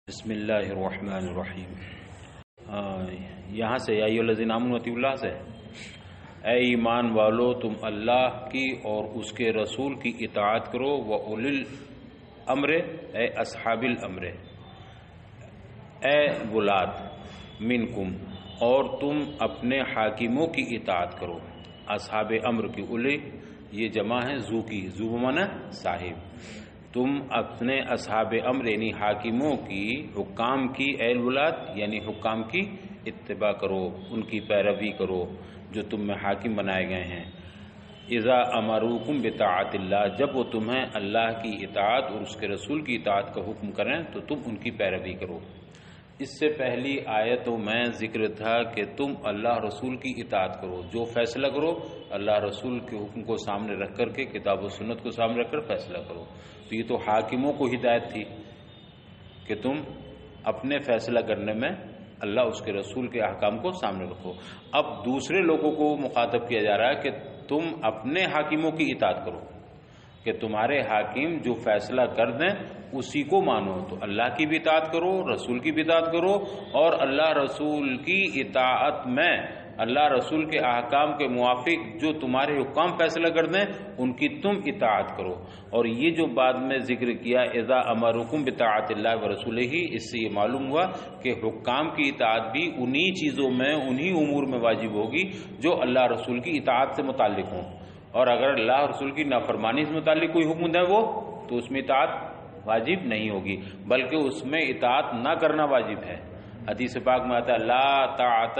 بسم اللہ الرحمن الرحیم۔ یہاں سے یا ایھا الذین آمنوا اطیعوا اللہ سے، اے ایمان والو تم اللہ کی اور اس کے رسول کی اطاعت کرو، وَأُولِي الْأَمْرِ اے اصحاب الامر، اے ولاد منکم اور تم اپنے حاکموں کی اطاعت کرو۔ اصحاب امر کی اولی یہ جمع ہے ذو کی، ذو بمعنی صاحب۔ تم اپنے اصحاب امر یعنی حاکموں کی، حکام کی، اے ولاد یعنی حکام کی اتباع کرو، ان کی پیروی کرو جو تم میں حاکم بنائے گئے ہیں۔ اذا امروکم بطاعت اللہ، جب وہ تمہیں اللہ کی اطاعت اور اس کے رسول کی اطاعت کا حکم کریں تو تم ان کی پیروی کرو۔ اس سے پہلی آیتوں میں ذکر تھا کہ تم اللہ رسول کی اطاعت کرو، جو فیصلہ کرو اللہ رسول کے حکم کو سامنے رکھ کر کے، کتاب و سنت کو سامنے رکھ کر فیصلہ کرو۔ تو یہ تو حاکموں کو ہدایت تھی کہ تم اپنے فیصلہ کرنے میں اللہ اس کے رسول کے احکام کو سامنے رکھو۔ اب دوسرے لوگوں کو مخاطب کیا جا رہا ہے کہ تم اپنے حاکموں کی اطاعت کرو، کہ تمہارے حاکم جو فیصلہ کر دیں اسی کو مانو۔ تو اللہ کی بھی اطاعت کرو، رسول کی بھی اطاعت کرو، اور اللہ رسول کی اطاعت میں اللہ رسول کے احکام کے موافق جو تمہارے حکام فیصلہ کر دیں ان کی تم اطاعت کرو۔ اور یہ جو بعد میں ذکر کیا اذا امرکم بطاعت اللہ ورسولہ، اس سے یہ معلوم ہوا کہ حکام کی اطاعت بھی انہی چیزوں میں، انہی امور میں واجب ہوگی جو اللہ رسول کی اطاعت سے متعلق ہوں، اور اگر اللہ رسول کی نافرمانی سے متعلق کوئی حکم دے وہ تو اس میں اطاعت واجب نہیں ہوگی، بلکہ اس میں اطاعت نہ کرنا واجب ہے۔ حدیث پاک میں آتا ہے لا طاعت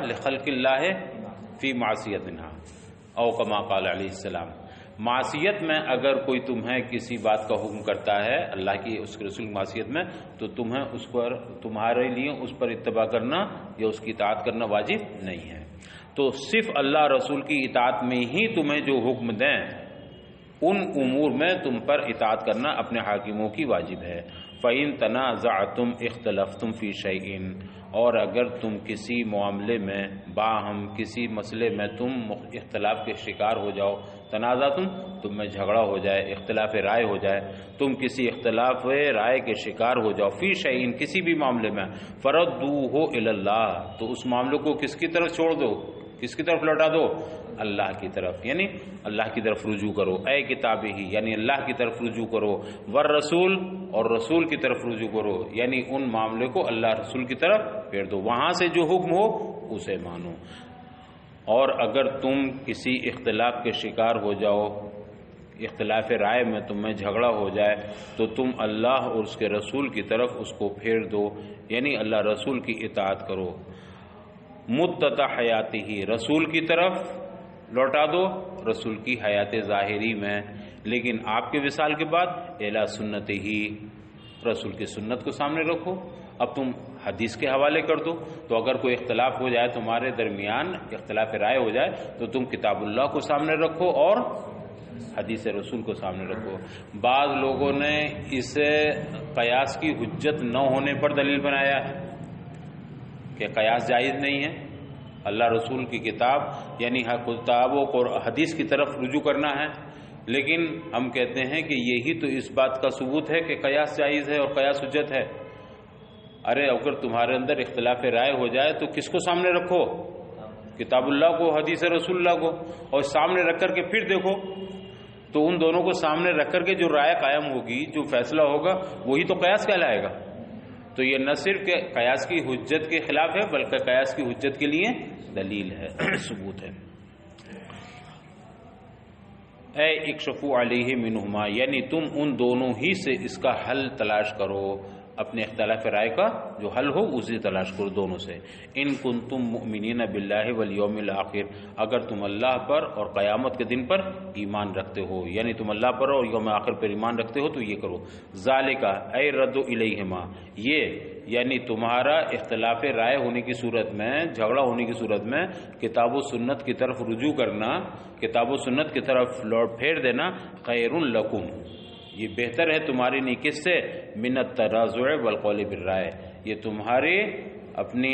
لخلق اللہ فی معصیتنا، او کما قال علیہ السلام۔ معصیت میں اگر کوئی تمہیں کسی بات کا حکم کرتا ہے اللہ کی اس کے رسول کی معصیت میں، تو تمہیں اس پر، تمہارے لیے اس پر اتباع کرنا یا اس کی اطاعت کرنا واجب نہیں ہے۔ تو صرف اللہ رسول کی اطاعت میں ہی تمہیں جو حکم دیں ان امور میں تم پر اطاعت کرنا اپنے حاکموں کی واجب ہے۔ فَإِن تَنَازَعْتُمْ اخْتَلَفْتُمْ فِي شَيْءٍ، اور اگر تم کسی معاملے میں باہم کسی مسئلے میں تم اختلاف کے شکار ہو جاؤ، تنازعتم تم میں جھگڑا ہو جائے، اختلاف رائے ہو جائے، تم کسی اختلاف رائے کے شکار ہو جاؤ، فی شیئن کسی بھی معاملے میں، فردوہ الی اللہ تو اس معاملے کو کس کی طرف چھوڑ دو، کس کی طرف لوٹا دو، اللہ کی طرف، یعنی اللہ کی طرف رجوع کرو، اے کتاب ہی یعنی اللہ کی طرف رجوع کرو، والرسول اور رسول کی طرف رجوع کرو، یعنی ان معاملے کو اللہ رسول کی طرف پھیر دو، وہاں سے جو حکم ہو اسے مانو۔ اور اگر تم کسی اختلاف کے شکار ہو جاؤ، اختلاف رائے میں تم میں جھگڑا ہو جائے، تو تم اللہ اور اس کے رسول کی طرف اس کو پھیر دو، یعنی اللہ رسول کی اطاعت کرو۔ مدت حیاتی ہی رسول کی طرف لوٹا دو، رسول کی حیات ظاہری میں، لیکن آپ کے وصال کے بعد اعلیٰ سنت ہی رسول کی سنت کو سامنے رکھو۔ اب تم حدیث کے حوالے کر دو، تو اگر کوئی اختلاف ہو جائے تمہارے درمیان، اختلاف رائے ہو جائے، تو تم کتاب اللہ کو سامنے رکھو اور حدیث رسول کو سامنے رکھو۔ بعض لوگوں نے اسے قیاس کی حجت نہ ہونے پر دلیل بنایا ہے کہ قیاس جائز نہیں ہے، اللہ رسول کی کتاب یعنی کتابوں کو حدیث کی طرف رجوع کرنا ہے، لیکن ہم کہتے ہیں کہ یہی تو اس بات کا ثبوت ہے کہ قیاس جائز ہے اور قیاس حجت ہے۔ ارے اگر تمہارے اندر اختلاف رائے ہو جائے تو کس کو سامنے رکھو، کتاب اللہ کو، حدیث رسول اللہ کو، اور سامنے رکھ کر کے پھر دیکھو تو ان دونوں کو سامنے رکھ کر کے جو رائے قائم ہوگی، جو فیصلہ ہوگا وہی تو قیاس کہلائے گا۔ تو یہ نہ صرف کہ قیاس کی حجت کے خلاف ہے بلکہ قیاس کی حجت کے لیے دلیل ہے، ثبوت ہے۔ اے اکشفوا علیہ منہما، یعنی تم ان دونوں ہی سے اس کا حل تلاش کرو، اپنے اختلاف رائے کا جو حل ہو اسے تلاش کرو دونوں سے۔ ان کنتم مؤمنین باللہ والیوم الآخر، اگر تم اللہ پر اور قیامت کے دن پر ایمان رکھتے ہو، یعنی تم اللہ پر اور یوم آخر پر ایمان رکھتے ہو تو یہ کرو۔ ذالک اے رد الیہما، یہ یعنی تمہارا اختلاف رائے ہونے کی صورت میں، جھگڑا ہونے کی صورت میں کتاب و سنت کی طرف رجوع کرنا، کتاب و سنت کی طرف لوٹ پھیر دینا، خیر لکم یہ بہتر ہے تمہارے لیے، کس سے، من التنازع والقول بالرائے، یہ تمہارے اپنی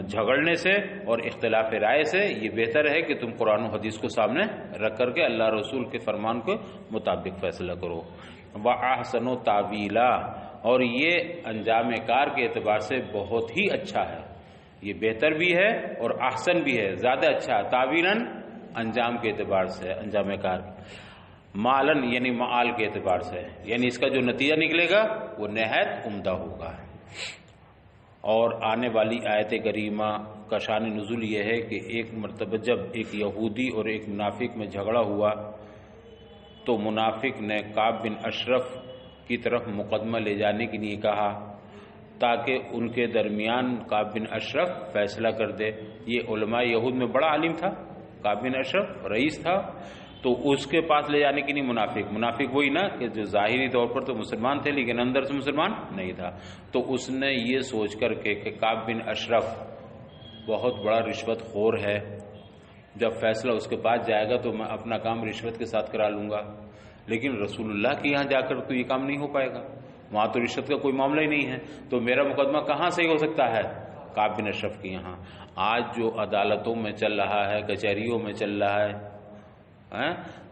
جھگڑنے سے اور اختلاف رائے سے، یہ بہتر ہے کہ تم قرآن و حدیث کو سامنے رکھ کر کے اللہ رسول کے فرمان کے مطابق فیصلہ کرو۔ وَأَحْسَنُ تَعْوِيلًا، اور یہ انجام کار کے اعتبار سے بہت ہی اچھا ہے، یہ بہتر بھی ہے اور احسن بھی ہے، زیادہ اچھا ہے، تعویلاً انجام کے اعتبار سے، انجام کار، مالن یعنی معال کے اعتبار سے، یعنی اس کا جو نتیجہ نکلے گا وہ نہایت عمدہ ہوگا۔ اور آنے والی آیت کریمہ کا شان نزول یہ ہے کہ ایک مرتبہ جب ایک یہودی اور ایک منافق میں جھگڑا ہوا تو منافق نے کعب بن اشرف کی طرف مقدمہ لے جانے کے لیے کہا تاکہ ان کے درمیان کعب بن اشرف فیصلہ کر دے۔ یہ علماء یہود میں بڑا عالم تھا، کعب بن اشرف رئیس تھا، تو اس کے پاس لے جانے کے لیے منافق وہی نا کہ جو ظاہری طور پر تو مسلمان تھے لیکن اندر سے مسلمان نہیں تھا، تو اس نے یہ سوچ کر کے کہ کعب بن اشرف بہت بڑا رشوت خور ہے، جب فیصلہ اس کے پاس جائے گا تو میں اپنا کام رشوت کے ساتھ کرا لوں گا، لیکن رسول اللہ کے یہاں جا کر تو یہ کام نہیں ہو پائے گا، وہاں تو رشوت کا کوئی معاملہ ہی نہیں ہے، تو میرا مقدمہ کہاں صحیح ہو سکتا ہے؟ کعب بن اشرف کے یہاں۔ آج جو عدالتوں میں چل رہا ہے، کچہریوں میں چل رہا ہے،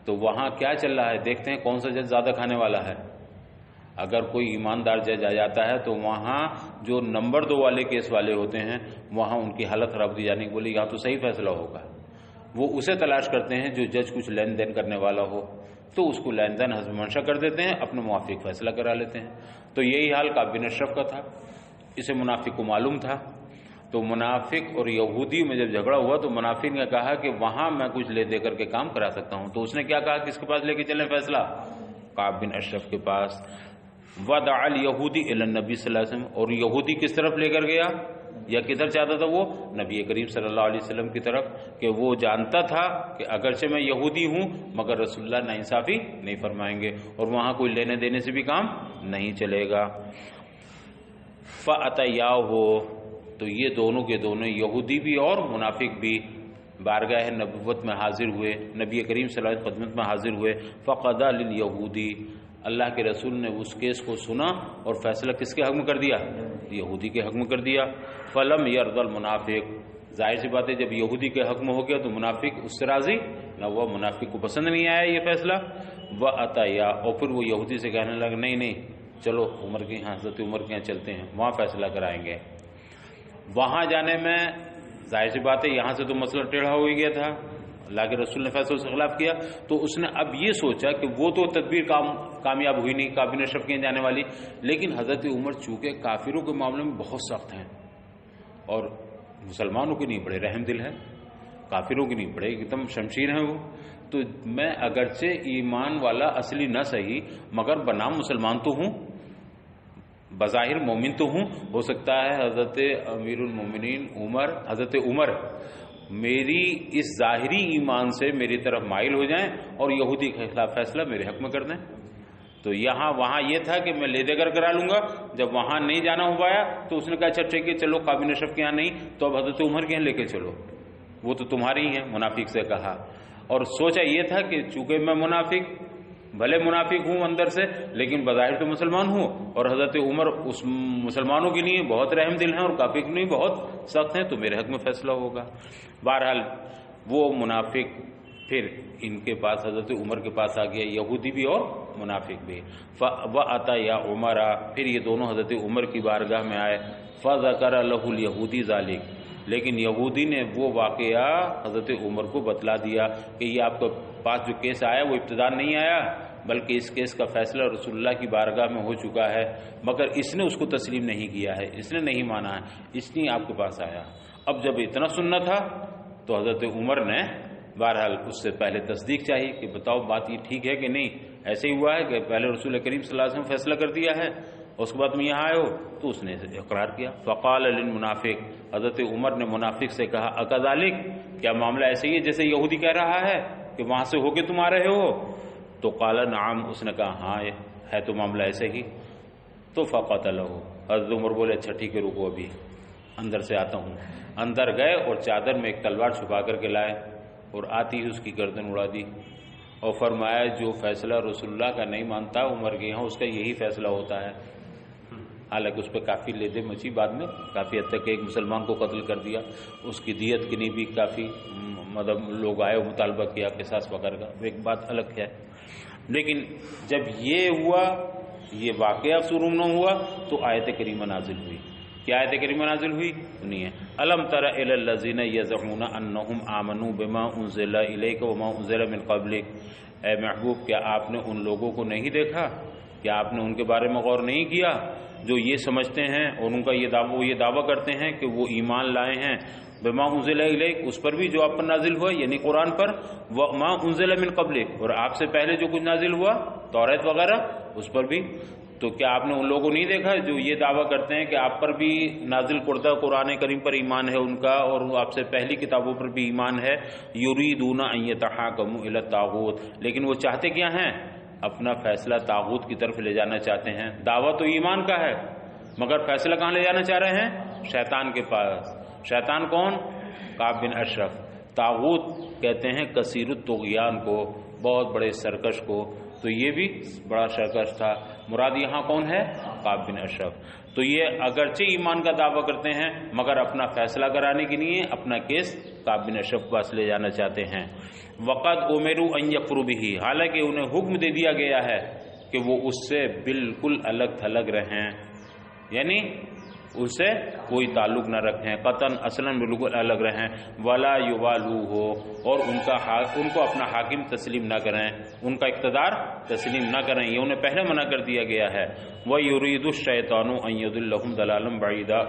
تو وہاں کیا چل رہا ہے؟ دیکھتے ہیں کون سا جج زیادہ کھانے والا ہے۔ اگر کوئی ایماندار جج آ جاتا ہے تو وہاں جو نمبر 2 والے کیس والے ہوتے ہیں وہاں ان کی حالت خراب دی جانے کی، بولے یہاں تو صحیح فیصلہ ہوگا، وہ اسے تلاش کرتے ہیں جو جج کچھ لین دین کرنے والا ہو، تو اس کو لین دین حسب منشا کر دیتے ہیں، اپنے موافق فیصلہ کرا لیتے ہیں۔ تو یہی حال کعب بن اشرف کا تھا، اسے منافق کو معلوم تھا، تو منافق اور یہودی میں جب جھگڑا ہوا تو منافق نے کہا کہ وہاں میں کچھ لے دے کر کے کام کرا سکتا ہوں، تو اس نے کیا کہا، کس کے پاس لے کے چلیں فیصلہ؟ کعب بن اشرف کے پاس۔ وَدَعَ الْيَهُودِ إِلَى النَّبِي صلی اللہ علیہ وسلم، اور یہودی کس طرف لے کر گیا یا کدھر چاہتا تھا وہ؟ نبی کریم صلی اللہ علیہ وسلم کی طرف، کہ وہ جانتا تھا کہ اگرچہ میں یہودی ہوں مگر رسول اللہ ناانصافی نہیں فرمائیں گے اور وہاں کوئی لینے دینے سے بھی کام نہیں چلے گا۔ فَأَتَيَاهُ، تو یہ دونوں کے دونوں یہودی بھی اور منافق بھی بارگاہ نبوت میں حاضر ہوئے، نبی کریم صلی اللہ علیہ وسلم خدمت میں حاضر ہوئے۔ فَقَضَى لِلْيَهُودِ، اللہ کے رسول نے اس کیس کو سنا اور فیصلہ کس کے حق میں کر دیا؟ یہودی کے حق میں کر دیا۔ فَلَمْ يَرْضَ الْمُنَافِقُ، ظاہر سی بات ہے جب یہودی کے حق میں ہو گیا تو منافق اس سے راضی نہ ہوا، منافق کو پسند نہیں آیا یہ فیصلہ۔ وَأَتَيَا، اور پھر وہ یہودی سے کہنے لگا نہیں چلو عمر کے یہاں، حضرت عمر کے یہاں چلتے ہیں، وہاں فیصلہ کرائیں گے۔ وہاں جانے میں ظاہر سی بات ہے یہاں سے تو مسئلہ ٹیڑھا ہو گیا تھا، اللہ کے رسول نے فیصلے سے خلاف کیا، تو اس نے اب یہ سوچا کہ وہ تو تدبیر کامیاب ہوئی نہیں کعب بن اشرف کے جانے والی، لیکن حضرت عمر چونکہ کافروں کے معاملے میں بہت سخت ہیں اور مسلمانوں کے نہیں بڑے رحم دل ہے، کافروں کے نہیں بڑے ایک دم شمشیر ہیں وہ، تو میں اگرچہ ایمان والا اصلی نہ صحیح مگر بنام مسلمان تو ہوں، بظاہر مومن تو ہوں، ہو سکتا ہے حضرت امیر المومنین حضرت عمر میری اس ظاہری ایمان سے میری طرف مائل ہو جائیں اور یہودی کے خلاف فیصلہ میرے حق میں کر دیں۔ تو وہاں یہ تھا کہ میں لے دے کر کرا لوں گا، جب وہاں نہیں جانا ہو پایا تو اس نے کہا اچھا ٹھیک ہے چلو کعب بن اشرف کے یہاں نہیں تو اب حضرت عمر کے یہاں لے کے چلو، وہ تو تمہاری ہی ہیں، منافق سے کہا، اور سوچا یہ تھا کہ چونکہ میں بھلے منافق ہوں اندر سے لیکن بظاہر تو مسلمان ہوں، اور حضرت عمر اس مسلمانوں کے لیے بہت رحم دل ہیں اور کافر کے لیے بہت سخت ہیں، تو میرے حق میں فیصلہ ہوگا۔ بہرحال وہ منافق پھر ان کے پاس حضرت عمر کے پاس آ گیا، یہودی بھی اور منافق بھی۔ وَأَتَيَا عُمَرَ، پھر یہ دونوں حضرت عمر کی بارگاہ میں آئے۔ فَذَكَرَ لَهُ الْيَهُودِي ذَلِكَ، لیکن یہودی نے وہ واقعہ حضرت عمر کو بتلا دیا کہ یہ آپ کے پاس جو کیس آیا وہ ابتداء نہیں آیا بلکہ اس کیس کا فیصلہ رسول اللہ کی بارگاہ میں ہو چکا ہے، مگر اس نے اس کو تسلیم نہیں کیا ہے، اس نے نہیں مانا ہے، اس لیے آپ کے پاس آیا۔ اب جب اتنا سننا تھا تو حضرت عمر نے بہرحال اس سے پہلے تصدیق چاہیے کہ بتاؤ بات یہ ٹھیک ہے کہ نہیں، ایسے ہی ہوا ہے کہ پہلے رسول کریم صلی اللہ علیہ وسلم فیصلہ کر دیا ہے اس کے بعد میں یہاں آئے ہو؟ تو اس نے اقرار کیا۔ فقال للمنافق، حضرت عمر نے منافق سے کہا اکذالک، کیا معاملہ ایسے ہی ہے جیسے یہودی کہہ رہا ہے کہ وہاں سے ہو کے تم آ رہے ہو؟ تو قال نعم، اس نے کہا ہاں ہے تو معاملہ ایسے ہی۔ تو فقتلہ، حضرت عمر بولے اچھا ٹھیک ہے رکو ابھی اندر سے آتا ہوں۔ اندر گئے اور چادر میں ایک تلوار چھپا کر کے لائے اور آتی ہی اس کی گردن اڑا دی اور فرمایا جو فیصلہ رسول اللہ کا نہیں مانتا عمر کے یہاں اس کا یہی فیصلہ ہوتا ہے۔ حالانکہ اس پہ کافی لیدے مچی، بعد میں کافی حد تک ایک مسلمان کو قتل کر دیا، اس کی دیت کے لیے بھی کافی مطلب لوگ آئے، مطالبہ کیا قصاص وغیرہ کا، ایک بات الگ ہے۔ لیکن جب یہ ہوا، یہ واقعہ شروع نہ ہوا تو آیت کریمہ نازل ہوئی۔ کیا آیت کریمہ نازل ہوئی؟ سنیے، الم تر الی الذین یزعمون انہم آمنوا بما انزل الیک وما انزل من قبلک، اے محبوب کیا آپ نے ان لوگوں کو نہیں دیکھا، کیا آپ نے ان کے بارے میں غور نہیں کیا جو یہ سمجھتے ہیں اور ان کا یہ دعویٰ کرتے ہیں کہ وہ ایمان لائے ہیں بما انزل الیک، اس پر بھی جو آپ پر نازل ہوا یعنی قرآن پر، وما انزل من قبلک، اور آپ سے پہلے جو کچھ نازل ہوا توریت وغیرہ اس پر بھی۔ تو کیا آپ نے ان لوگوں کو نہیں دیکھا جو یہ دعویٰ کرتے ہیں کہ آپ پر بھی نازل کردہ قرآن کریم پر ایمان ہے ان کا، اور آپ سے پہلی کتابوں پر بھی ایمان ہے، یریدون ان یتحاکموا الی الطاغوت، لیکن وہ چاہتے کیا ہیں؟ اپنا فیصلہ طاغوت کی طرف لے جانا چاہتے ہیں۔ دعویٰ تو ایمان کا ہے مگر فیصلہ کہاں لے جانا چاہ رہے ہیں؟ شیطان کے پاس۔ شیطان کون؟ کعب بن اشرف۔ طاغوت کہتے ہیں کثیر الطغیان کو، بہت بڑے سرکش کو، تو یہ بھی بڑا سرکش تھا۔ مراد یہاں کون ہے؟ کعب بن اشرف۔ تو یہ اگرچہ ایمان کا دعویٰ کرتے ہیں مگر اپنا فیصلہ کرانے کے لیے اپنا کیس کعب بن اشرف کے پاس لے جانا چاہتے ہیں۔ وقد امروا ان یکفروا بہ، حالانکہ انہیں حکم دے دیا گیا ہے کہ وہ اس سے بالکل الگ تھلگ رہیں، یعنی اس سے کوئی تعلق نہ رکھیں، قطعاً اصلاً بالکل الگ رہیں، ولا یوالوہ، اور ان کو اپنا حاکم تسلیم نہ کریں، ان کا اقتدار تسلیم نہ کریں، یہ انہیں پہلے منع کر دیا گیا ہے۔ وَيُرِيدُ الشَّيْطَانُ أَن يُضِلَّهُمْ ضَلَالًا بَعِيدًا،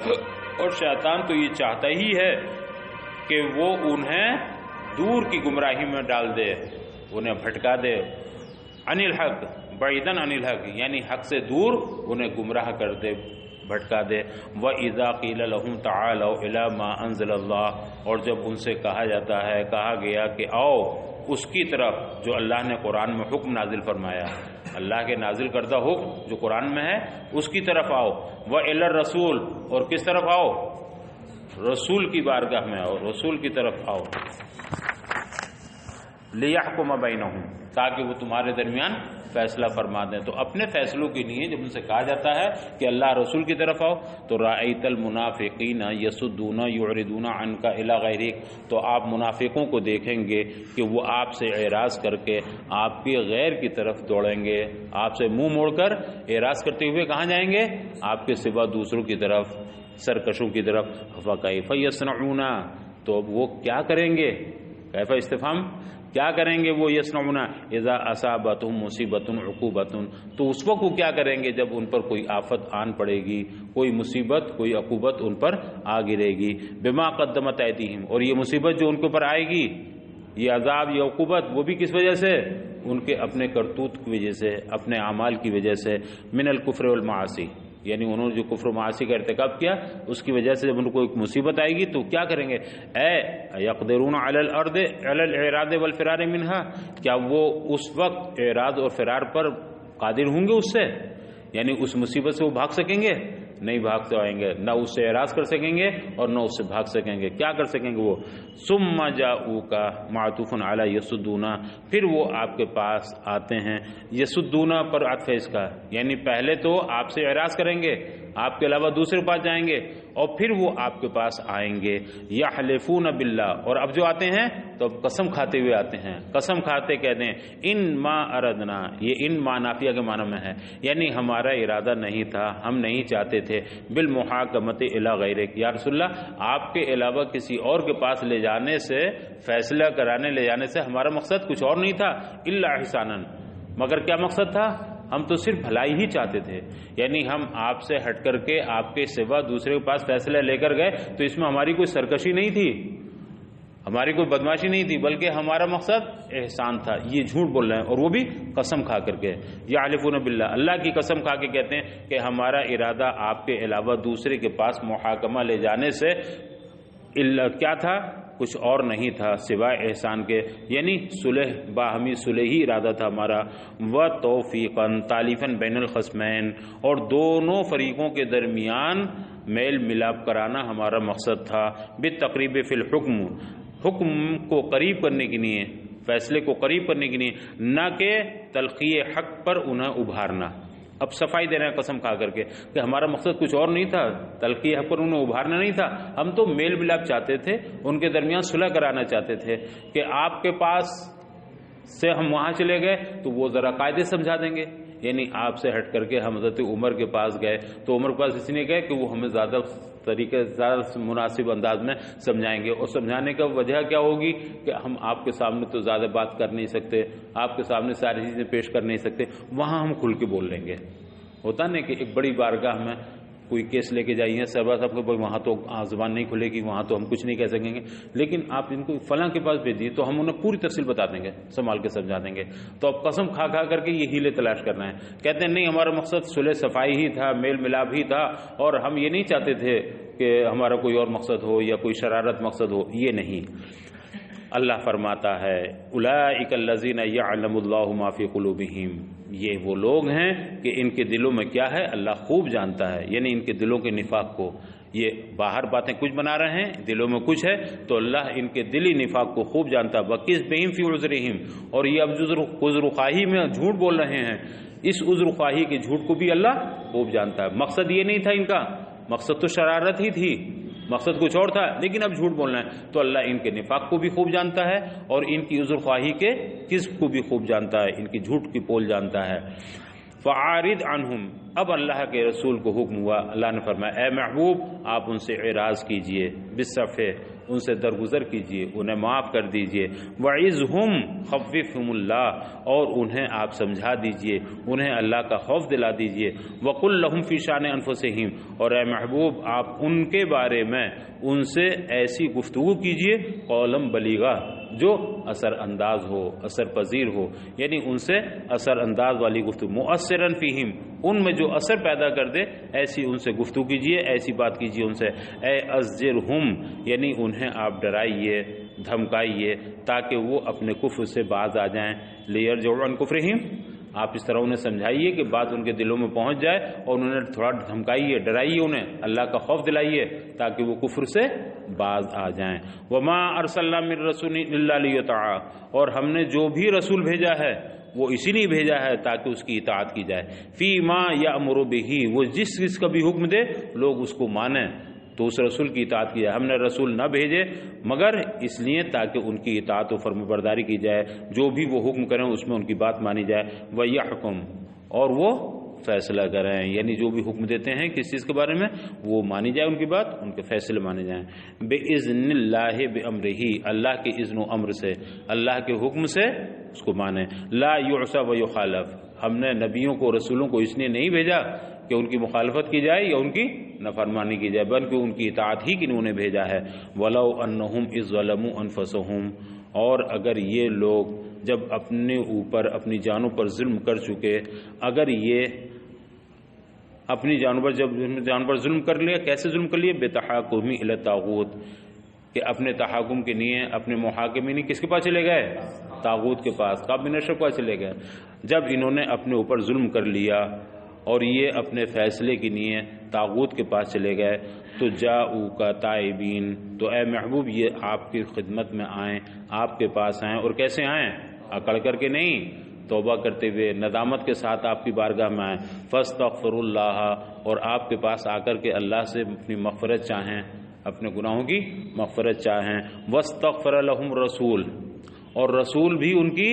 اور شیطان تو یہ چاہتا ہی ہے کہ وہ انہیں دور کی گمراہی میں ڈال دے، انہیں بھٹکا دے، عن الحق، بعیداً عن الحق، یعنی حق سے دور انہیں گمراہ کر دے، بھٹکا دے۔ وَإِذَا قِيلَ لَهُمْ تَعَالَوْا إِلَىٰ مَا أَنزَلَ اللَّهُ، اور جب ان سے کہا جاتا ہے، کہا گیا کہ آؤ اس کی طرف جو اللہ نے قرآن میں حکم نازل فرمایا، اللہ کے نازل کردہ حکم جو قرآن میں ہے اس کی طرف آؤ، وَإِلَى الرَّسُولِ، اور کس طرف آؤ؟ رسول کی بارگاہ میں آؤ، رسول کی طرف آؤ، لِيَحْكُمَ بَيْنَهُمْ، تاکہ وہ تمہارے درمیان فیصلہ فرما دیں۔ تو اپنے فیصلوں کے لیے جب ان سے کہا جاتا ہے کہ اللہ رسول کی طرف آؤ، تو رأیت المنافقین یصدون یعرضون عنک الی غیرک، تو آپ منافقوں کو دیکھیں گے کہ وہ آپ سے اعراض کر کے آپ کے غیر کی طرف دوڑیں گے، آپ سے منہ موڑ کر اعراض کرتے ہوئے کہاں جائیں گے؟ آپ کے سوا دوسروں کی طرف، سرکشوں کی طرف۔ فکیف یصنعون، تو وہ کیا کریں گے؟ کیف استفہام، کیا کریں گے وہ؟ یصنعون اذا اصابتهم مصیبت عقوبت، تو اس وقت وہ کیا کریں گے جب ان پر کوئی آفت آن پڑے گی، کوئی مصیبت، کوئی عقوبت ان پر آ گرے گی، بما قدمت ایدیہم، اور یہ مصیبت جو ان کے اوپر آئے گی، یہ عذاب، یہ عقوبت، وہ بھی کس وجہ سے؟ ان کے اپنے کرتوت کی وجہ سے، اپنے اعمال کی وجہ سے، من الکفر والمعاصی، یعنی انہوں نے جو کفر و معاصی کا ارتکاب کیا اس کی وجہ سے جب ان کو ایک مصیبت آئے گی تو کیا کریں گے؟ اے یقدرون علی الارض علی الاعراض والفرار منها، کیا وہ اس وقت اعراض اور فرار پر قادر ہوں گے اس سے؟ یعنی اس مصیبت سے وہ بھاگ سکیں گے؟ نہیں بھاگ پائیں گے، نہ اس سے اعراض کر سکیں گے اور نہ اس سے بھاگ سکیں گے۔ کیا کر سکیں گے وہ؟ ثم جاؤک معطوف علی یصدون، پھر وہ آپ کے پاس آتے ہیں، یصدون پر عطف ہے اس کا، یعنی پہلے تو آپ سے اعراض کریں گے، آپ کے علاوہ دوسرے پاس جائیں گے، اور پھر وہ آپ کے پاس آئیں گے، یحلفون باللہ، اور اب جو آتے ہیں تو اب قسم کھاتے ہوئے آتے ہیں، قسم کھاتے کہتے ہیں ان ما اردنا، یہ ان ما نافیہ کے معنی میں ہے، یعنی ہمارا ارادہ نہیں تھا، ہم نہیں چاہتے تھے، بالمحاکمۃ الی غیرک، یا رسول اللہ آپ کے علاوہ کسی اور کے پاس لے جانے سے، فیصلہ کرانے لے جانے سے ہمارا مقصد کچھ اور نہیں تھا، الا احسانا، مگر کیا مقصد تھا؟ ہم تو صرف بھلائی ہی چاہتے تھے، یعنی ہم آپ سے ہٹ کر کے آپ کے سوا دوسرے کے پاس فیصلہ لے کر گئے تو اس میں ہماری کوئی سرکشی نہیں تھی، ہماری کوئی بدماشی نہیں تھی، بلکہ ہمارا مقصد احسان تھا۔ یہ جھوٹ بول رہے ہیں اور وہ بھی قسم کھا کر کے، یحلفون باللہ، اللہ کی قسم کھا کے کہتے ہیں کہ ہمارا ارادہ آپ کے علاوہ دوسرے کے پاس محاکمہ لے جانے سے کیا تھا؟ کچھ اور نہیں تھا سوائے احسان کے، یعنی صلح، باہمی صلح ہی ارادہ تھا ہمارا، وتوفیقاً تالیفاً بین الخصمین، اور دونوں فریقوں کے درمیان میل ملاپ کرانا ہمارا مقصد تھا، بالتقریب فی الحکم، حکم کو قریب کرنے کے لیے، فیصلے کو قریب کرنے کے لیے، نہ کہ تلخی حق پر انہیں ابھارنا، اب صفائی دے رہے ہیں قسم کھا کر کے کہ ہمارا مقصد کچھ اور نہیں تھا، تلخی حق پر انہیں ابھارنا نہیں تھا، ہم تو میل ملاپ چاہتے تھے، ان کے درمیان صلح کرانا چاہتے تھے کہ آپ کے پاس سے ہم وہاں چلے گئے تو وہ ذرا قاعدے سمجھا دیں گے، یعنی آپ سے ہٹ کر کے ہم حضرت عمر کے پاس گئے تو عمر کے پاس اس لیے گئے کہ وہ ہمیں زیادہ مناسب انداز میں سمجھائیں گے، اور سمجھانے کا وجہ کیا ہوگی کہ ہم آپ کے سامنے تو زیادہ بات کر نہیں سکتے، آپ کے سامنے ساری چیزیں پیش کر نہیں سکتے، وہاں ہم کھل کے بول لیں گے۔ ہوتا نہیں کہ ایک بڑی بارگاہ میں کوئی کیس لے کے جائیے، سربراہ صاحب کو وہاں تو زبان نہیں کھلے گی، وہاں تو ہم کچھ نہیں کہہ سکیں گے، لیکن آپ ان کو فلاں کے پاس بھیجیے تو ہم انہیں پوری تفصیل بتا دیں گے، سنبھال کے سمجھا دیں گے۔ تو اب قسم کھا کھا کر کے یہ ہیلے تلاش کرنا ہے، کہتے ہیں نہیں ہمارا مقصد صلح صفائی ہی تھا، میل ملاپ ہی تھا، اور ہم یہ نہیں چاہتے تھے کہ ہمارا کوئی اور مقصد ہو یا کوئی شرارت مقصد ہو، یہ نہیں۔ اللہ فرماتا ہے اولئک الذین یعلم اللہ ما فی قلوبہم، یہ وہ لوگ ہیں کہ ان کے دلوں میں کیا ہے اللہ خوب جانتا ہے، یعنی ان کے دلوں کے نفاق کو، یہ باہر باتیں کچھ بنا رہے ہیں دلوں میں کچھ ہے تو اللہ ان کے دلی نفاق کو خوب جانتا ہے۔ وَقِذْبِهِمْ فِي عُذْرِهِمْ، اور یہ اب عذر خواہی میں جھوٹ بول رہے ہیں، اس عذر خواہی کے جھوٹ کو بھی اللہ خوب جانتا ہے۔ مقصد یہ نہیں تھا ان کا، مقصد تو شرارت ہی تھی، مقصد کچھ اور تھا، لیکن اب جھوٹ بولنا ہے تو اللہ ان کے نفاق کو بھی خوب جانتا ہے اور ان کی عذر خواہی کے کذب کو بھی خوب جانتا ہے، ان کی جھوٹ کی پول جانتا ہے۔ فَعَارِضْ عَنْهُمْ، اب اللہ کے رسول کو حکم ہوا، اللہ نے فرمایا اے محبوب آپ ان سے اعراض کیجئے، بالصفح ان سے درگزر کیجئے، انہیں معاف کر دیجئے، وَعِظْهُمْ خَفِّفْهُمُ اللَّهُ، اور انہیں آپ سمجھا دیجئے، انہیں اللہ کا خوف دلا دیجئے، وَقُلْ لَهُمْ فِي شَأْنِ أَنفُسِهِمْ، اور اے محبوب آپ ان کے بارے میں ان سے ایسی گفتگو کیجئے قولاً بلیغا جو اثر انداز ہو، اثر پذیر ہو، یعنی ان سے اثر انداز والی گفتگو، مؤثراً فیہم، ان میں جو اثر پیدا کر دے ایسی ان سے گفتگو کیجئے، ایسی بات کیجئے ان سے، اے ازجرہم، یعنی انہیں آپ ڈرائیے دھمکائیے تاکہ وہ اپنے کفر سے باز آ جائیں، لیرجعوا عن کفرہم، آپ اس طرح انہیں سمجھائیے کہ بات ان کے دلوں میں پہنچ جائے اور انہیں تھوڑا دھمکائیے، ڈرائیے، انہیں اللہ کا خوف دلائیے تاکہ وہ کفر سے باز آ جائیں۔ وما ارسلنا من رسول الا لیطاع، اور ہم نے جو بھی رسول بھیجا ہے وہ اسی لیے بھیجا ہے تاکہ اس کی اطاعت کی جائے، فی ما یأمر بہ، وہ جس چیز کا بھی حکم دے لوگ اس کو مانیں تو اس رسول کی اطاعت کی جائے۔ ہم نے رسول نہ بھیجے مگر اس لیے تاکہ ان کی اطاعت و فرمانبرداری کی جائے، جو بھی وہ حکم کریں اس میں ان کی بات مانی جائے، وَيَحْكُمْ، اور وہ فیصلہ کریں، یعنی جو بھی حکم دیتے ہیں کس چیز کے بارے میں وہ مانی جائے، ان کی بات، ان کے فیصلے مانے جائیں، بِإِذْنِ اللَّهِ بِأَمْرِهِ، اللہ کے اذن و امر سے، اللہ کے حکم سے اس کو مانیں، لا يُعْصَى وَيُخَالَف، ہم نے نبیوں کو رسولوں کو اس لیے نہیں بھیجا کہ ان کی مخالفت کی جائے یا ان کی نافرمانی کی جائے، بلکہ ان کی اطاعت ہی کی انہوں نے بھیجا ہے۔ وَلَوْ أَنَّهُمْ إِذْ ظَلَمُوا أَنفُسَهُمْ، اور اگر یہ لوگ جب اپنے اوپر اپنی جانوں پر ظلم کر چکے، اگر یہ اپنی جانوں پر جب جانوں پر ظلم کر لیا، کیسے ظلم کر لیا؟ بِتَحَاكُمِ إِلَى الطَّاغُوتِ، کہ اپنے تحاکم کے لیے اپنے محاکمے نہیں کس کے پاس چلے گئے؟ طاغوت کے پاس، کعب بن اشرف کے پاس چلے گئے۔ جب انہوں نے اپنے اوپر ظلم کر لیا اور یہ اپنے فیصلے کے لیے طاغوت کے پاس چلے گئے تو جاؤک تائبین، تو اے محبوب یہ آپ کی خدمت میں آئیں، آپ کے پاس آئیں، اور کیسے آئیں؟ اکڑ کر کے نہیں، توبہ کرتے ہوئے ندامت کے ساتھ آپ کی بارگاہ میں آئیں، فاستغفروا اللہ، اور آپ کے پاس آ کر کے اللہ سے اپنی مغفرت چاہیں، اپنے گناہوں کی مغفرت چاہیں، واستغفر لهم رسول، اور رسول بھی ان کی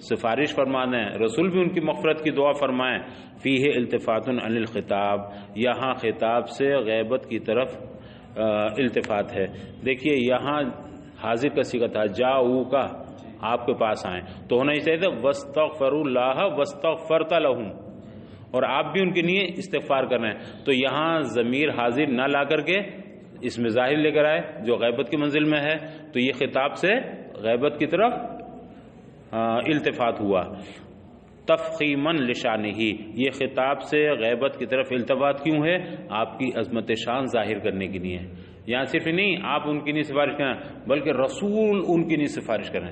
سفارش فرمانے، رسول بھی ان کی مغفرت کی دعا فرمائیں، فیہ التفات عن الخطاب، یہاں خطاب سے غیبت کی طرف التفات ہے۔ دیکھیے یہاں حاضر کا صیغہ تھا، جاؤ کا، آپ کے پاس آئیں، تو ہونا ہی چاہیے تھا واستغفروا اللہ واستغفرت لهم، اور آپ بھی ان کے لیے استغفار کر رہے ہیں، تو یہاں ضمیر حاضر نہ لا کر کے اس میں ظاہر لے کر آئے جو غیبت کی منزل میں ہے، تو یہ خطاب سے غیبت کی طرف التفات ہوا، تفخیماً لشانہ، یہ خطاب سے غیبت کی طرف التفات کیوں ہے؟ آپ کی عظمت شان ظاہر کرنے کے لیے، یہاں صرف نہیں آپ ان کی نہیں سفارش کریں بلکہ رسول ان کی نہیں سفارش کریں،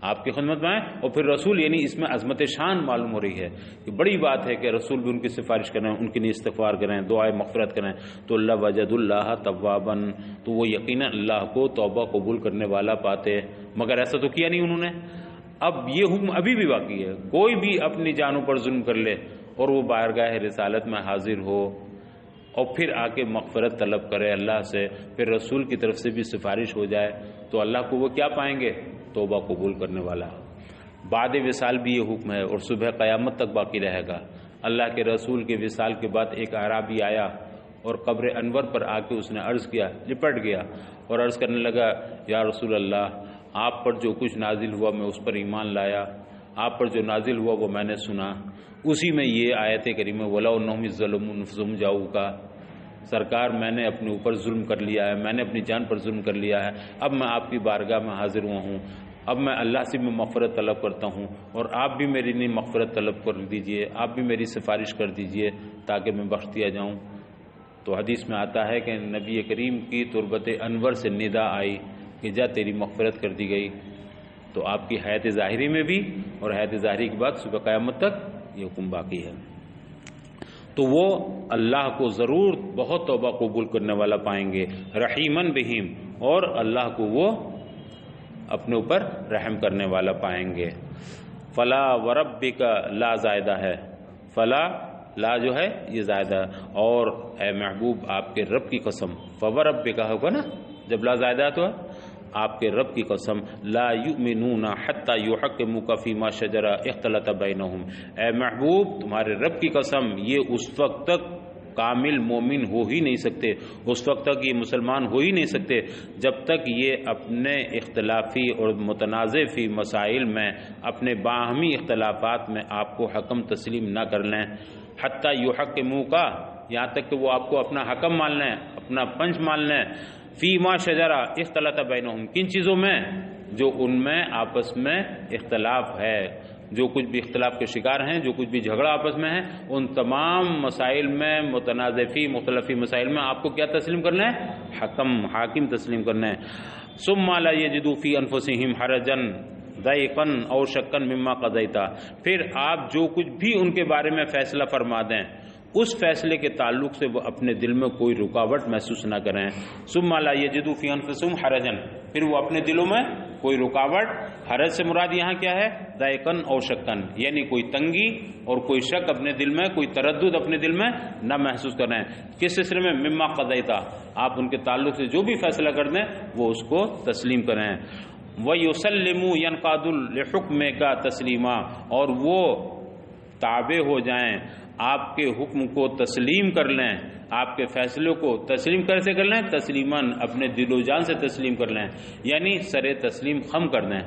آپ کی خدمت میں آئیں اور پھر رسول، یعنی اس میں عظمت شان معلوم ہو رہی ہے کہ بڑی بات ہے کہ رسول بھی ان کی سفارش کریں، ان کے لیے استغفار کریں، دعائے مغفرت کریں، تو اللہ وجد اللہ توابا، تو وہ یقینا اللہ کو توبہ قبول کرنے والا پاتے، مگر ایسا تو کیا نہیں انہوں نے۔ اب یہ حکم ابھی بھی باقی ہے، کوئی بھی اپنی جانوں پر ظلم کر لے اور وہ بارگاہ رسالت میں حاضر ہو اور پھر آ کے مغفرت طلب کرے اللہ سے، پھر رسول کی طرف سے بھی سفارش ہو جائے، تو اللہ کو وہ کیا پائیں گے؟ توبہ قبول کرنے والا۔ بعد وصال بھی یہ حکم ہے اور صبح قیامت تک باقی رہے گا۔ اللہ کے رسول کے وصال کے بعد ایک اعرابی آیا اور قبر انور پر آ کے اس نے عرض کیا، لپٹ گیا اور عرض کرنے لگا، یا رسول اللہ، آپ پر جو کچھ نازل ہوا میں اس پر ایمان لایا، آپ پر جو نازل ہوا وہ میں نے سنا، اسی میں یہ آیت کریمہ وَلَوْ أَنَّهُمْ إِذْ ظَلَمُوا أَنفُسَهُمْ جَاءُوكَ، سرکار میں نے اپنے اوپر ظلم کر لیا ہے، میں نے اپنی جان پر ظلم کر لیا ہے، اب میں آپ کی بارگاہ میں حاضر ہوا ہوں، اب میں اللہ سے بھی مغفرت طلب کرتا ہوں اور آپ بھی میری لیے مغفرت طلب کر دیجئے، آپ بھی میری سفارش کر دیجئے تاکہ میں بخش دیا جاؤں۔ تو حدیث میں آتا ہے کہ نبی کریم کی تربت انور سے ندا آئی کہ جا تیری مغفرت کر دی گئی۔ تو آپ کی حیات ظاہری میں بھی اور حیات ظاہری کے بعد صبح قیامت تک یہ حکم باقی ہے۔ تو وہ اللہ کو ضرور بہت توبہ قبول کرنے والا پائیں گے، رحیمن بہم، اور اللہ کو وہ اپنے اوپر رحم کرنے والا پائیں گے۔ فلا وربک لا زائدہ ہے، فلا لا جو ہے یہ زائدہ، اور اے محبوب آپ کے رب کی قسم، فوربک ہوگا نا جب لا زائدہ تو آپ کے رب کی قسم، لا یؤمنون حتی یحکموک فیما شجر اختلط بینہم، اے محبوب تمہارے رب کی قسم یہ اس وقت تک کامل مومن ہو ہی نہیں سکتے، اس وقت تک یہ مسلمان ہو ہی نہیں سکتے جب تک یہ اپنے اختلافی اور متنازع فی مسائل میں، اپنے باہمی اختلافات میں آپ کو حکم تسلیم نہ کر لیں، حتی یحکموک، یہاں تک کہ وہ آپ کو اپنا حکم مان لیں، اپنا پنچ مان لیں، فیما شجرہ اختلط بینہم، کن چیزوں میں؟ جو ان میں آپس میں اختلاف ہے، جو کچھ بھی اختلاف کے شکار ہیں، جو کچھ بھی جھگڑا آپس میں ہے، ان تمام مسائل میں، متنازعی مختلفی مسائل میں آپ کو کیا تسلیم کرنا ہے؟ حاکم تسلیم کرنا ہے۔ ثم لا یجدوا فی انفسہم حرجا ضیقا او شکا مما قضیت، پھر آپ جو کچھ بھی ان کے بارے میں فیصلہ فرما دیں اس فیصلے کے تعلق سے وہ اپنے دل میں کوئی رکاوٹ محسوس نہ کریں۔ ثم لا یجدوا فی انفسہم حرجا، پھر وہ اپنے دلوں میں کوئی رکاوٹ، حرج سے مراد یہاں کیا ہے؟ ضیقن اور شکن، یعنی کوئی تنگی اور کوئی شک اپنے دل میں، کوئی تردد اپنے دل میں نہ محسوس کریں۔ کس سلسلے میں؟ مما قضیتا، آپ ان کے تعلق سے جو بھی فیصلہ کر دیں وہ اس کو تسلیم کریں۔ وَيُسَلِّمُوا يَنْقَادُ لِحُكْمِكَ تَسْلِيمًا، اور وہ تابع ہو جائیں، آپ کے حکم کو تسلیم کر لیں، آپ کے فیصلوں کو تسلیم کیسے کر لیں؟ تسلیماً، اپنے دل و جان سے تسلیم کر لیں، یعنی سر تسلیم خم کر دیں۔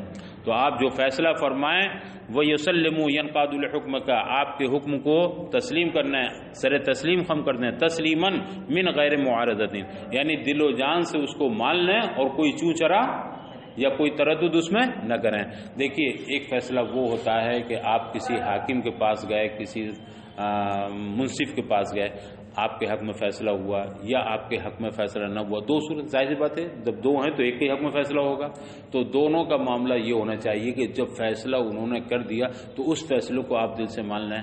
تو آپ جو فیصلہ فرمائیں وَيُسَلِّمُوا يَنْقَادُ لِحُكْمِكَ، آپ کے حکم کو تسلیم کرنا ہے، سر تسلیم خم کر دیں، تسلیماً من غیر معارضۃ، یعنی دل و جان سے اس کو مان لیں اور کوئی چوں چرا یا کوئی تردد اس میں نہ کریں۔ دیکھیے ایک فیصلہ وہ ہوتا ہے کہ آپ کسی حاکم کے پاس گئے، کسی منصف کے پاس گئے، آپ کے حق میں فیصلہ ہوا یا آپ کے حق میں فیصلہ نہ ہوا، دو صورت، ظاہر سی بات ہے جب دو ہیں تو ایک کے حق میں فیصلہ ہوگا، تو دونوں کا معاملہ یہ ہونا چاہیے کہ جب فیصلہ انہوں نے کر دیا تو اس فیصلے کو آپ دل سے مان لیں۔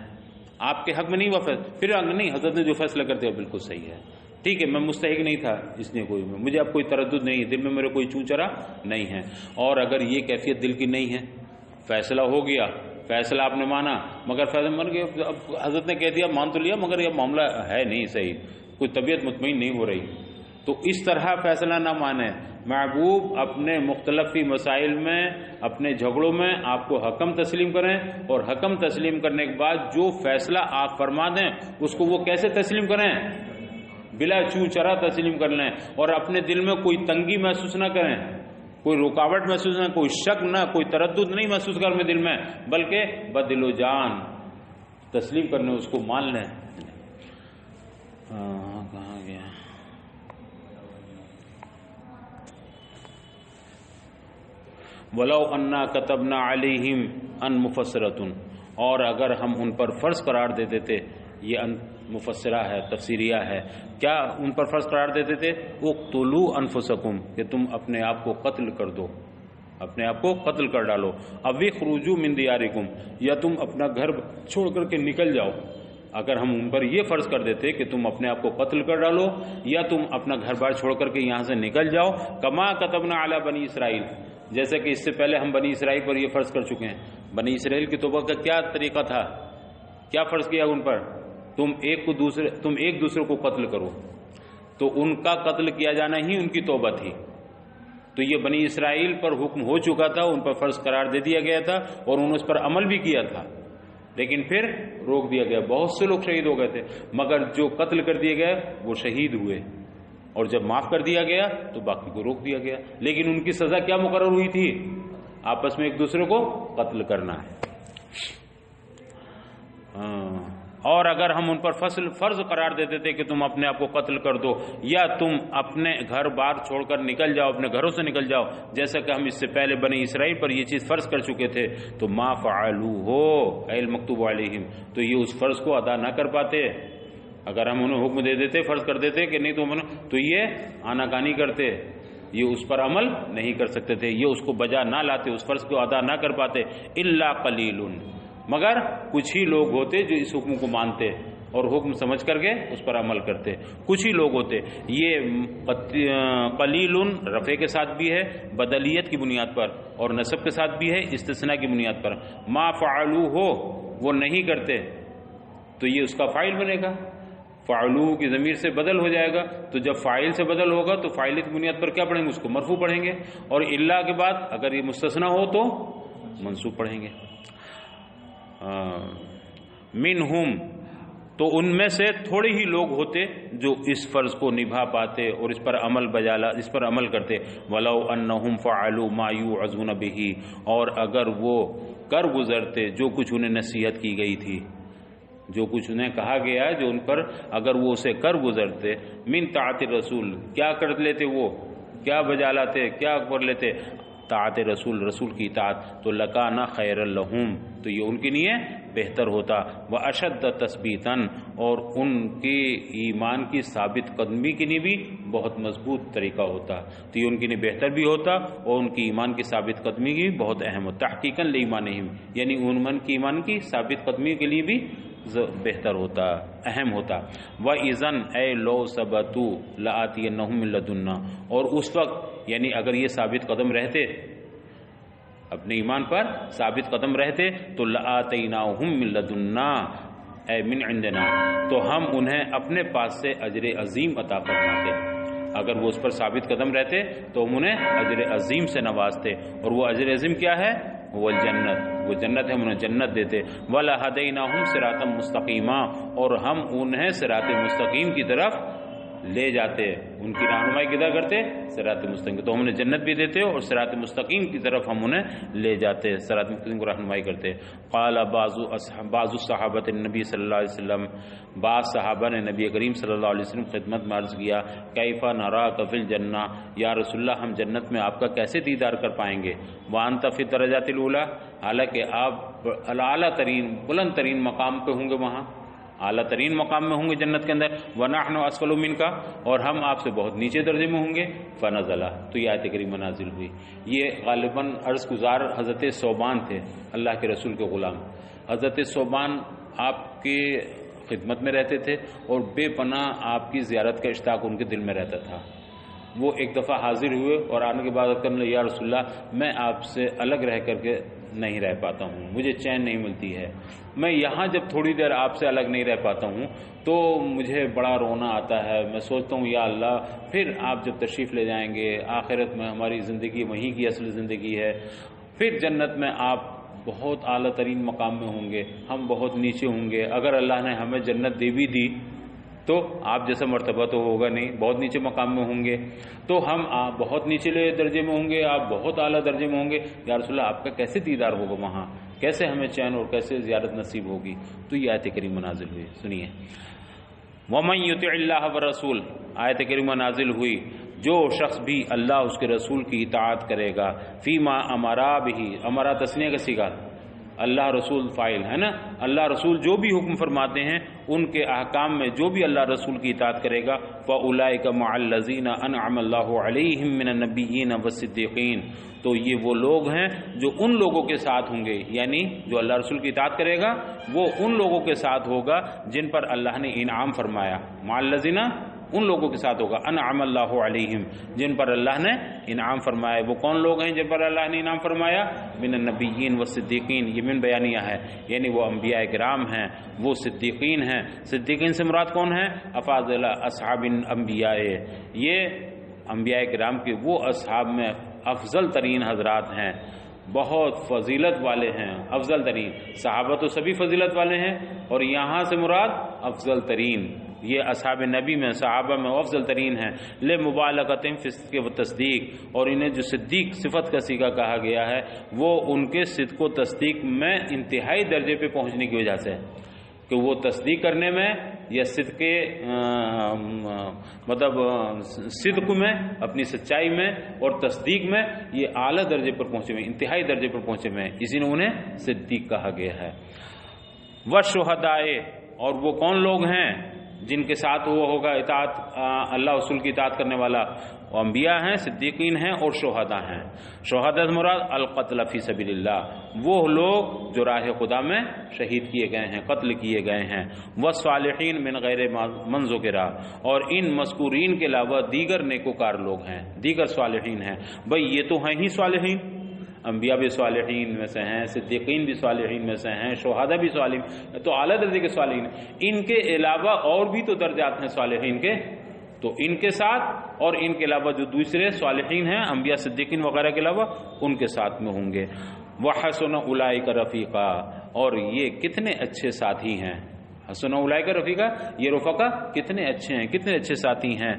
آپ کے حق میں نہیں ہوا فیصلہ، پھر نہیں، حضرت نے جو فیصلہ کر دیا بالکل صحیح ہے، ٹھیک ہے، میں مستحق نہیں تھا، اس نے کوئی، مجھے اب کوئی تردد نہیں ہے، دل میں میرے کوئی چونچرا نہیں ہے۔ اور اگر یہ کیفیت دل کی نہیں ہے، فیصلہ ہو گیا، فیصلہ آپ نے مانا، مگر فیصلہ مان گیا، اب حضرت نے کہہ دیا مان تو لیا مگر یہ معاملہ ہے نہیں صحیح، کوئی طبیعت مطمئن نہیں ہو رہی، تو اس طرح فیصلہ نہ مانے۔ محبوب اپنے مختلفی مسائل میں، اپنے جھگڑوں میں آپ کو حکم تسلیم کریں، اور حکم تسلیم کرنے کے بعد جو فیصلہ آپ فرما دیں اس کو وہ کیسے تسلیم کریں؟ بلا چوں چرا تسلیم کر لیں، اور اپنے دل میں کوئی تنگی محسوس نہ کریں، کوئی رکاوٹ محسوس نہ، کوئی شک نہ، کوئی تردد نہیں محسوس کر میں دل میں، بلکہ بدل و جان تسلیم کرنے اس کو مان لیں۔ کہاں گیا؟ وَلَوْ أَنَّا كَتَبْنَا عَلَيْهِمْ أَن مُفَسِّرَةٌ، اور اگر ہم ان پر فرض قرار دیتے تھے، یہ ان مفسرہ ہے، تفسیریہ ہے، کیا ان پر فرض قرار دیتے تھے؟ اقتلوا انفسکم، کہ تم اپنے آپ کو قتل کر دو، اپنے آپ کو قتل کر ڈالو، او اخرجوا من دیارکم، یا تم اپنا گھر چھوڑ کر کے نکل جاؤ۔ اگر ہم ان پر یہ فرض کر دیتے کہ تم اپنے آپ کو قتل کر ڈالو یا تم اپنا گھر بار چھوڑ کر کے یہاں سے نکل جاؤ، کما کتبنا علی بنی اسرائیل، جیسے کہ اس سے پہلے ہم بنی اسرائیل پر یہ فرض کر چکے ہیں۔ بنی اسرائیل کی توبہ کا کیا طریقہ تھا کیا فرض کیا ان پر؟ تم ایک دوسرے کو قتل کرو، تو ان کا قتل کیا جانا ہی ان کی توبہ تھی. تو یہ بنی اسرائیل پر حکم ہو چکا تھا، ان پر فرض قرار دے دیا گیا تھا اور انہوں نے اس پر عمل بھی کیا تھا، لیکن پھر روک دیا گیا. بہت سے لوگ شہید ہو گئے تھے، مگر جو قتل کر دیے گئے وہ شہید ہوئے، اور جب معاف کر دیا گیا تو باقی کو روک دیا گیا. لیکن ان کی سزا کیا مقرر ہوئی تھی؟ آپس میں ایک دوسرے کو قتل کرنا ہے. اور اگر ہم ان پر فرض قرار دیتے تھے کہ تم اپنے آپ کو قتل کر دو، یا تم اپنے گھر بار چھوڑ کر نکل جاؤ، اپنے گھروں سے نکل جاؤ، جیسا کہ ہم اس سے پہلے بنی اسرائیل پر یہ چیز فرض کر چکے تھے، تو ما فعلوہ اے المکتوب علیہم، تو یہ اس فرض کو ادا نہ کر پاتے. اگر ہم انہیں حکم دے دیتے، فرض کر دیتے کہ نہیں تو یہ آناکانی کرتے، یہ اس پر عمل نہیں کر سکتے تھے، یہ اس کو بجا نہ لاتے، اس فرض کو ادا نہ کر پاتے. الا قلیل، مگر کچھ ہی لوگ ہوتے جو اس حکم کو مانتے اور حکم سمجھ کر کے اس پر عمل کرتے، کچھ ہی لوگ ہوتے. یہ قلیل رفع کے ساتھ بھی ہے بدلیت کی بنیاد پر، اور نصب کے ساتھ بھی ہے استثناء کی بنیاد پر. ما فعلوہ، وہ نہیں کرتے، تو یہ اس کا فاعل بنے گا. فعلوہ کی ضمیر سے بدل ہو جائے گا، تو جب فاعل سے بدل ہوگا تو فاعل کی بنیاد پر کیا پڑھیں گے؟ اس کو مرفوع پڑھیں گے. اور الا کے بعد اگر یہ مستثنیٰ ہو تو منصوب پڑھیں گے. منہم، تو ان میں سے تھوڑے ہی لوگ ہوتے جو اس فرض کو نبھا پاتے اور اس پر عمل کرتے. ولو انہم فعلوا ما یوعظون بہ، اور اگر وہ کر گزرتے جو کچھ انہیں نصیحت کی گئی تھی، جو کچھ انہیں کہا گیا جو ان پر، اگر وہ اسے کر گزرتے. من طاعت الرسول، کیا کر لیتے وہ، کیا بجا لاتے، کیا کر لیتے؟ طاعت رسول کی اطاعت. تو لکان خیر لہم، تو یہ ان کے لیے بہتر ہوتا. واشد تثبیتا، اور ان کے ایمان کی ثابت قدمی کے لیے بھی بہت مضبوط طریقہ ہوتا. تو یہ ان کے لیے بہتر بھی ہوتا اور ان کی ایمان کی ثابت قدمی کی بہت اہم ہوتا. تحقیقاً لایمانہم، یعنی ان کی ایمان کی ثابت قدمی کے لیے بھی بہتر ہوتا، اہم ہوتا. وَإِذَنْ اَيْ لَوْ ثَبَتُوا لَآتِيَنَّهُم مِّن لَّدُنَّا، اور اس وقت یعنی اگر یہ ثابت قدم رہتے، اپنے ایمان پر ثابت قدم رہتے، تو لَآتَيْنَاهُم مِّن لَّدُنَّا اے من عندنا، تو ہم انہیں اپنے پاس سے اجر عظیم عطا فرماتے. اگر وہ اس پر ثابت قدم رہتے تو ہم انہیں اجر عظیم سے نوازتے. اور وہ اجر عظیم کیا ہے؟ وہ جنت، وہ جنت ہے، ہم انہیں جنت دیتے. وَلَهَدَيْنَاهُمْ صِرَاطًا مُسْتَقِيمًا، اور ہم انہیں صراط مستقیم کی طرف لے جاتے، ان کی رہنمائی کدھر کرتے؟ صراط مستقیم. تو ہم انہیں جنت بھی دیتے اور صراط مستقیم کی طرف ہم انہیں لے جاتے، صراط مستقیم کو رہنمائی کرتے. قال بعض الصحابۃ النبی صلی اللہ علیہ وسلم، بعض صحابہ نے نبی کریم صلی اللہ علیہ وسلم خدمت میں عرض کیا، کیف نراک فی الجنہ، یا رسول اللہ ہم جنت میں آپ کا کیسے دیدار کر پائیں گے؟ وانت فی الدرجات الاولی، حالانکہ آپ اعلیٰ ترین بلند ترین مقام پہ ہوں گے، وہاں اعلیٰ ترین مقام میں ہوں گے جنت کے اندر. وَنَحْنُ أَسْفَلُ مِنْكَ، اور ہم آپ سے بہت نیچے درجے میں ہوں گے. فَنَزَلَ، تو یہ آیت کریمہ نازل ہوئی. یہ غالباً عرض گزار حضرت ثوبان تھے، اللہ کے رسول کے غلام. حضرت ثوبان آپ کے خدمت میں رہتے تھے اور بے پناہ آپ کی زیارت کا اشتیاق ان کے دل میں رہتا تھا. وہ ایک دفعہ حاضر ہوئے اور آنے کے بعد کرنے لگے، یا رسول اللہ میں آپ سے الگ رہ کر کے نہیں رہ پاتا ہوں، مجھے چین نہیں ملتی ہے. میں یہاں جب تھوڑی دیر آپ سے الگ نہیں رہ پاتا ہوں تو مجھے بڑا رونا آتا ہے. میں سوچتا ہوں یا اللہ پھر آپ جب تشریف لے جائیں گے، آخرت میں ہماری زندگی وہیں کی اصل زندگی ہے، پھر جنت میں آپ بہت اعلیٰ ترین مقام میں ہوں گے، ہم بہت نیچے ہوں گے. اگر اللہ نے ہمیں جنت دے بھی دی تو آپ جیسا مرتبہ تو ہوگا نہیں، بہت نیچے مقام میں ہوں گے. تو ہم بہت نیچے درجے میں ہوں گے، آپ بہت اعلیٰ درجے میں ہوں گے. یا رسول اللہ آپ کا کیسے دیدار ہوگا وہاں، کیسے ہمیں چین اور کیسے زیارت نصیب ہوگی؟ تو یہ آیت کریمہ نازل ہوئی. سنیے، وَمَن يُطِعِ اللَّهَ وَالرَّسُولَ، آیت کریمہ نازل ہوئی، جو شخص بھی اللہ اس کے رسول کی اطاعت کرے گا، فیما امرا بہ، امرا تسنیہ کا صیغہ، اللہ رسول فاعل ہے نا، اللہ رسول جو بھی حکم فرماتے ہیں ان کے احکام میں جو بھی اللہ رسول کی اطاعت کرے گا، فَأُولَئِكَ مَعَ الَّذِينَ أَنْعَمَ اللَّهُ عَلَيْهِمْ مِنَ النَّبِيِّينَ وَالصِّدِّيقِينَ، تو یہ وہ لوگ ہیں جو ان لوگوں کے ساتھ ہوں گے، یعنی جو اللہ رسول کی اطاعت کرے گا وہ ان لوگوں کے ساتھ ہوگا جن پر اللہ نے انعام فرمایا. مع الذین ان لوگوں کے ساتھ ہوگا انعم اللہ علیہم جن پر اللہ نے انعام فرمایا. وہ کون لوگ ہیں جن پر اللہ نے انعام فرمایا؟ من النبیین والصدیقین، یہ من بیانیہ ہے، یعنی وہ انبیاء کرام ہیں، وہ صدیقین ہیں. صدیقین سے مراد کون ہیں؟ افاضل اصحاب انبیاء، یہ انبیاء کرام کے وہ اصحاب میں افضل ترین حضرات ہیں، بہت فضیلت والے ہیں. افضل ترین، صحابہ تو سبھی فضیلت والے ہیں، اور یہاں سے مراد افضل ترین، یہ اصحاب نبی میں صحابہ میں افضل ترین ہیں. لمبالغۃ فی الصدق والتصدیق، اور انہیں جو صدیق صفت کا صیغہ کہا گیا ہے وہ ان کے صدق و تصدیق میں انتہائی درجے پہ پہنچنے کی وجہ سے، کہ وہ تصدیق کرنے میں یا صدق مطلب صدق میں، اپنی سچائی میں اور تصدیق میں یہ اعلیٰ درجے پر پہنچے ہوئے، انتہائی درجے پر پہنچے ہوئے ہیں، اسی نے انہیں صدیق کہا گیا ہے. والشہداء، اور وہ کون لوگ ہیں جن کے ساتھ وہ ہوگا اطاعت، اللہ رسول کی اطاعت کرنے والا؟ وہ انبیاء ہیں، صدیقین ہیں اور شہداء ہیں. شہداء مراد القتل فی سبیل اللہ، وہ لوگ جو راہ خدا میں شہید کیے گئے ہیں، قتل کیے گئے ہیں. والصالحین من غیر من ذکر، اور ان مذکورین کے علاوہ دیگر نیکوکار لوگ ہیں، دیگر صالحین ہیں. بھئی یہ تو ہیں ہی صالحین، انبیاء بھی صالحین میں سے ہیں، صدیقین بھی صالحین میں سے ہیں، شہداء بھی صالحین، تو اعلیٰ درجے کے صالحین. ان کے علاوہ اور بھی تو درجات ہیں صالحین کے، تو ان کے ساتھ اور ان کے علاوہ جو دوسرے صالحین ہیں انبیاء صدیقین وغیرہ کے علاوہ ان کے ساتھ میں ہوں گے. وحسن اولئک رفیقا، اور یہ کتنے اچھے ساتھی ہیں. حسن اولئک رفیقا، یہ رفقا کتنے اچھے ہیں، کتنے اچھے ساتھی ہیں.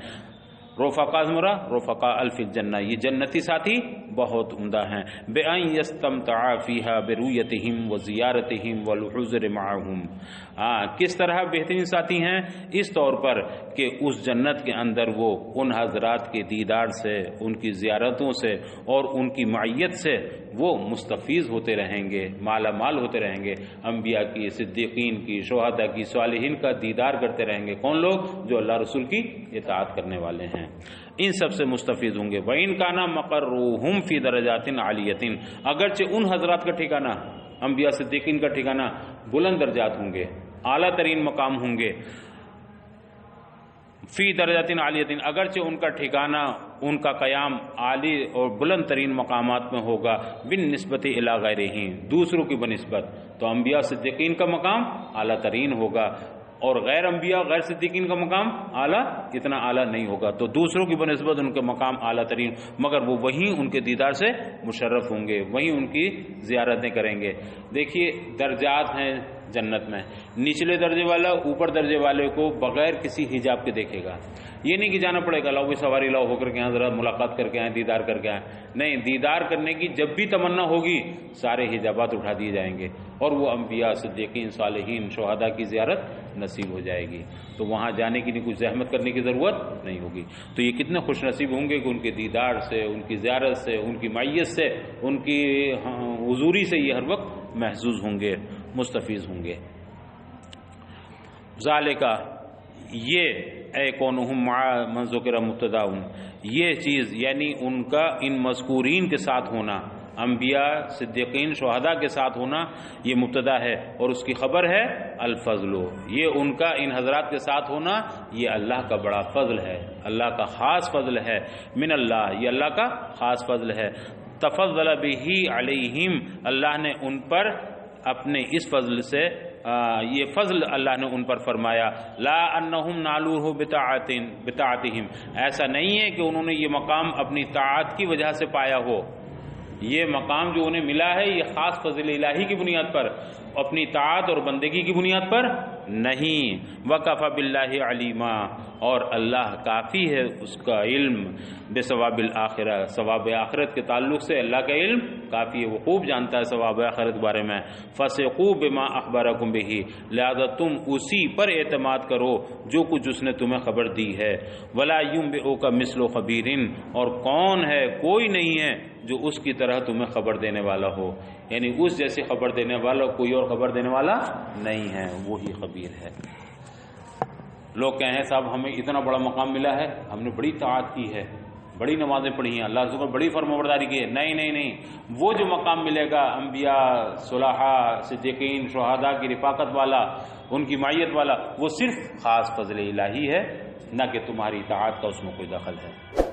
رفقا زمرہ رفقا الفی الجنہ، یہ جنتی ساتھی بہت عمدہ ہیں. بأن یستمتع فیہا برؤیتہم وزیارتہم والحضر معہم، کس طرح بہترین ساتھی ہیں؟ اس طور پر کہ اس جنت کے اندر وہ ان حضرات کے دیدار سے، ان کی زیارتوں سے اور ان کی معیت سے وہ مستفیض ہوتے رہیں گے، مالا مال ہوتے رہیں گے. انبیاء کی، صدیقین کی، شہداء کی، صالحین کا دیدار کرتے رہیں گے. کون لوگ؟ جو اللہ رسول کی اطاعت کرنے والے ہیں، ان سب سے مستفیض ہوں گے. وَإِن كَانَ مَقَرُّهُمْ فِي دَرَجَاتٍ عَالِيَةٍ، اگرچہ ان حضرات کا ٹھکانہ، انبیاء صدیقین کا ٹھکانہ بلند درجات ہوں گے، اعلیٰ ترین مقام ہوں گے. فی درجات عالیۃ، اگرچہ ان کا ٹھکانہ، ان کا قیام عالی اور بلند ترین مقامات میں ہوگا. بالنسبت الی غیرہم، دوسروں کی بنسبت، تو انبیاء صدیقین کا مقام اعلیٰ ترین ہوگا اور غیر انبیاء غیر صدیقین کا مقام اعلیٰ اتنا اعلیٰ نہیں ہوگا. تو دوسروں کی بنسبت ان کے مقام اعلیٰ ترین، مگر وہ وہیں ان کے دیدار سے مشرف ہوں گے، وہیں ان کی زیارتیں کریں گے. دیکھیے درجات ہیں جنت میں، نچلے درجے والا اوپر درجے والے کو بغیر کسی حجاب کے دیکھے گا. یہ نہیں کہ جانا پڑے گا لاؤ بھی سواری لاؤ ہو کر کے ذرا ملاقات کر کے آئیں، دیدار کر کے آئیں. نہیں، دیدار کرنے کی جب بھی تمنا ہوگی سارے حجابات اٹھا دیے جائیں گے اور وہ انبیاء صدیقین صالحین شہداء کی زیارت نصیب ہو جائے گی. تو وہاں جانے کی نہیں، کچھ زحمت کرنے کی ضرورت نہیں ہوگی. تو یہ کتنے خوش نصیب ہوں گے کہ ان کے دیدار سے، ان کی زیارت سے، ان کی معیت سے، ان کی حضوری سے یہ ہر وقت محظوظ ہوں گے، مستفیض ہوں گے. ذالکہ، یہ اے کونہم مع من ذکر مبتدا، یہ چیز یعنی ان کا ان مذکورین کے ساتھ ہونا، انبیاء صدیقین شہداء کے ساتھ ہونا، یہ مبتدا ہے اور اس کی خبر ہے الفضل. یہ ان کا ان حضرات کے ساتھ ہونا یہ اللہ کا بڑا فضل ہے، اللہ کا خاص فضل ہے. من اللہ، یہ اللہ کا خاص فضل ہے. تفضل بہ علیہم، اللہ نے ان پر اپنے اس فضل سے یہ فضل اللہ نے ان پر فرمایا. لا انہم نالوہ بطاعتہم، ایسا نہیں ہے کہ انہوں نے یہ مقام اپنی طاعت کی وجہ سے پایا ہو. یہ مقام جو انہیں ملا ہے یہ خاص فضل الہی کی بنیاد پر، اپنی طاعت اور بندگی کی بنیاد پر نہیں. وکفی باللہ علیما، اور اللہ کافی ہے اس کا علم. بثواب الآخرہ، ثواب آخرت کے تعلق سے اللہ کا علم کافی ہے، وہ خوب جانتا ہے ثواب آخرت کے بارے میں. فثقوا بما اخبرکم بہ، لہذا تم اسی پر اعتماد کرو جو کچھ اس نے تمہیں خبر دی ہے. ولا ینبئک مثل خبیر، اور کون ہے، کوئی نہیں ہے جو اس کی طرح تمہیں خبر دینے والا ہو. یعنی اس جیسے خبر دینے والا کوئی اور خبر دینے والا نہیں ہے، وہی خبیر ہے. لوگ کہیں صاحب ہمیں اتنا بڑا مقام ملا ہے، ہم نے بڑی طاعت کی ہے، بڑی نمازیں پڑھی ہیں، اللہ رسول بڑی فرمانبرداری کی ہے. نہیں نہیں نہیں، وہ جو مقام ملے گا انبیاء صلحاء صدیقین شہداء کی رفاقت والا، ان کی معیت والا وہ صرف خاص فضل الہی ہے، نہ کہ تمہاری اطاعت کا اس میں کوئی دخل ہے۔